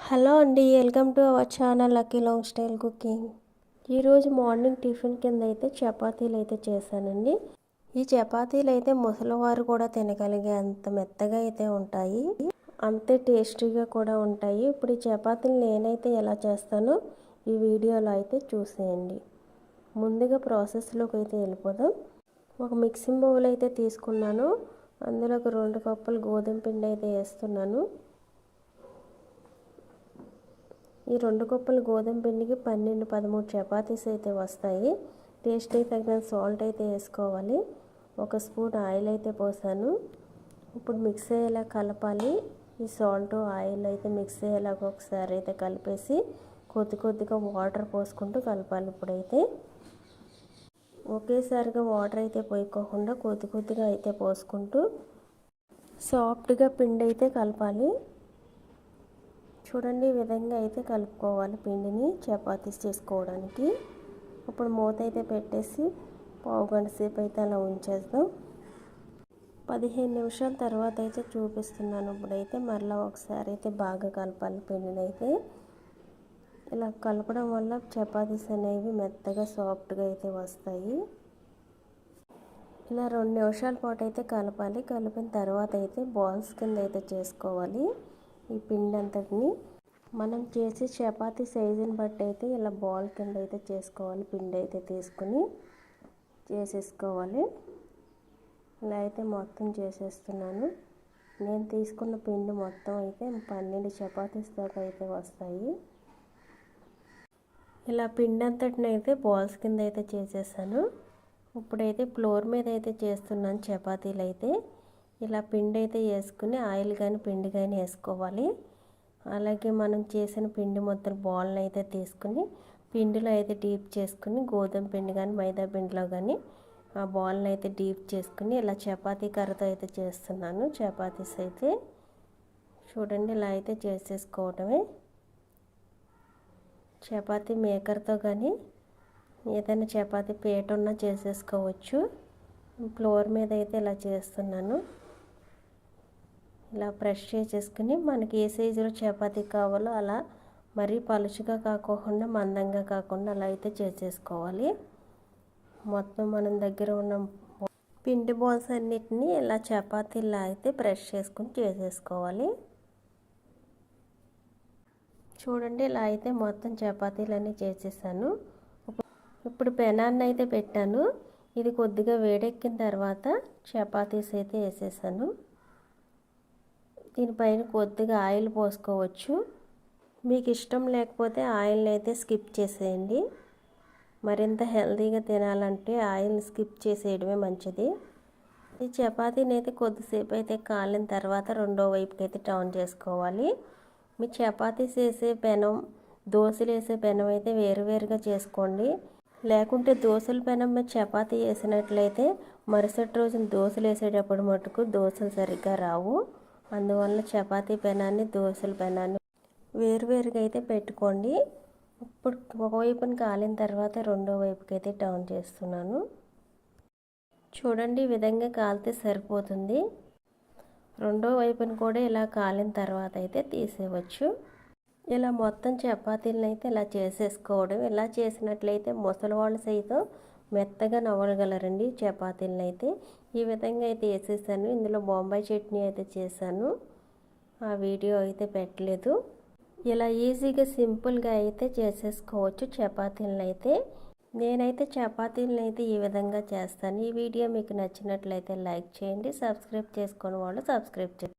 Hello అండి, welcome to our channel lucky long style cooking. ఈరోజు morning tiffin కింద అయితే చపాతీలు అయితే చేశానండి. ఈ చపాతీలు అయితే ముసలివారు కూడా తినగలిగే అంత మెత్తగా అయితే ఉంటాయి, అంతే టేస్టీగా కూడా ఉంటాయి. ఇప్పుడు ఈ చపాతీలు నేనైతే ఎలా చేస్తానో ఈ వీడియోలో అయితే చూసేయండి. ముందుగా ప్రాసెస్లోకి అయితే వెళ్ళిపోదాం. ఒక మిక్సింగ్ బౌల్ అయితే తీసుకున్నాను. అందులో ఒక 2 కప్పులు గోధుమ పిండి అయితే వేస్తున్నాను. ఈ 2 కప్పుల గోధుమ పిండికి 12-13 చపాతీస్ అయితే వస్తాయి. టేస్ట్కి తగిన సాల్ట్ అయితే వేసుకోవాలి. 1 స్పూన్ ఆయిల్ అయితే పోసాను. ఇప్పుడు మిక్స్ అయ్యేలా కలపాలి. ఈ సాల్ట్ ఆయిల్ అయితే మిక్స్ అయ్యేలాగా ఒకసారి అయితే కలిపేసి కొద్దిగా వాటర్ పోసుకుంటూ కలపాలి. ఇప్పుడైతే ఒకేసారిగా వాటర్ అయితే పోయకోకుండా కొద్దిగా అయితే పోసుకుంటూ సాఫ్ట్గా పిండి అయితే కలపాలి. చూడండి, ఈ విధంగా అయితే కలుపుకోవాలి పిండిని చపాతీస్ చేసుకోవడానికి. ఇప్పుడు మూత అయితే పెట్టేసి పావు గంట సేపు అయితే అలా ఉంచేద్దాం. 15 నిమిషాల తర్వాత అయితే చూపిస్తున్నాను. ఇప్పుడైతే మరలా ఒకసారి అయితే బాగా కలపాలి పిండిని అయితే. ఇలా కలపడం వల్ల చపాతీస్ అనేవి మెత్తగా సాఫ్ట్గా అయితే వస్తాయి. ఇలా 2 నిమిషాల పాటు అయితే కలపాలి. కలిపిన తర్వాత అయితే బాల్స్ కింద అయితే చేసుకోవాలి. ఈ పిండి అంతటిని మనం చేసే చపాతీ సైజుని బట్టి అయితే ఇలా బాల్ కింద అయితే చేసుకోవాలి. పిండి అయితే తీసుకుని చేసేసుకోవాలి. ఇలా అయితే మొత్తం చేసేస్తున్నాను. నేను తీసుకున్న పిండి మొత్తం అయితే 12 చపాతీస్ దాకా అయితే వస్తాయి. ఇలా పిండి అంతటిని అయితే బాల్స్ కింద అయితే చేసేసాను. ఇప్పుడైతే ఫ్లోర్ మీద అయితే చేస్తున్నాను చపాతీలు అయితే. ఇలా పిండి అయితే వేసుకుని ఆయిల్ కానీ పిండి కానీ వేసుకోవాలి. అలాగే మనం చేసిన పిండి మొత్తం బాల్ని అయితే తీసుకుని పిండిలో అయితే డీప్ చేసుకుని గోధుమ పిండి కానీ మైదా పిండిలో కానీ ఆ బాల్ని అయితే డీప్ చేసుకుని ఇలా చపాతీ కర్రతో అయితే చేస్తున్నాను చపాతీస్ అయితే. చూడండి, ఇలా అయితే చేసేసుకోవడమే. చపాతీ మేకర్తో కానీ ఏదైనా చపాతీ పీట ఉన్నా చేసేసుకోవచ్చు. ఫ్లోర్ మీద అయితే ఇలా చేస్తున్నాను. ఇలా ప్రెస్ చేసేసుకుని మనకి ఏ సైజులో చపాతీ కావాలో అలా మరీ పలుచగా కాకుండా మందంగా కాకుండా అలా అయితే చేసేసుకోవాలి. మొత్తం మనం దగ్గర ఉన్న పిండి బాల్స్ అన్నిటినీ ఇలా చపాతీలా అయితే ప్రెస్ చేసుకుని చేసేసుకోవాలి. చూడండి, ఇలా అయితే మొత్తం చపాతీలన్నీ చేసేసాను. ఇప్పుడు పెనాన్ని అయితే పెట్టాను. ఇది కొద్దిగా వేడెక్కిన తర్వాత చపాతీస్ అయితే వేసేసాను. దీనిపైన కొద్దిగా ఆయిల్ పోసుకోవచ్చు. మీకు ఇష్టం లేకపోతే ఆయిల్ని అయితే స్కిప్ చేసేయండి. మరింత హెల్తీగా తినాలంటే ఆయిల్ని స్కిప్ చేసేయడమే మంచిది. ఈ చపాతీని అయితే కొద్దిసేపు అయితే కాలిన తర్వాత రెండో వైపుకి అయితే టర్న్ చేసుకోవాలి. మీ చపాతీస్ వేసే పెనం దోశలు వేసే పెనం అయితే వేరువేరుగా చేసుకోండి. లేకుంటే దోశల పెనం మీద చపాతీ వేసినట్లయితే మరుసటి రోజున దోశలు వేసేటప్పుడు మటుకు దోశలు సరిగ్గా రావు. అందువల్ల చపాతీ పెనాన్ని దోశల పెనాన్ని వేరువేరుగా అయితే పెట్టుకోండి. ఇప్పుడు ఒకవైపున కాలిన తర్వాత రెండో వైపుకి అయితే టర్న్ చేస్తున్నాను. చూడండి, ఈ విధంగా కాలితే సరిపోతుంది. రెండో వైపున కూడా ఇలా కాలిన తర్వాత అయితే తీసేయవచ్చు. ఇలా మొత్తం చపాతీలను అయితే ఇలా చేసేసుకోవడం. ఇలా చేసినట్లయితే ముసలివాళ్ళు సైతం మెత్తగా నవ్వగలరండి చపాతీలను అయితే. ఈ విధంగా అయితే వేసేసాను. ఇందులో బొంబాయి చట్నీ అయితే చేశాను, ఆ వీడియో అయితే పెట్టలేదు. ఇలా ఈజీగా సింపుల్గా అయితే చేసేసుకోవచ్చు చపాతీలను అయితే. నేనైతే చపాతీలను అయితే ఈ విధంగా చేస్తాను. ఈ వీడియో మీకు నచ్చినట్లయితే లైక్ చేయండి. సబ్స్క్రైబ్ చేసుకునే వాళ్ళు సబ్స్క్రైబ్ చేయండి.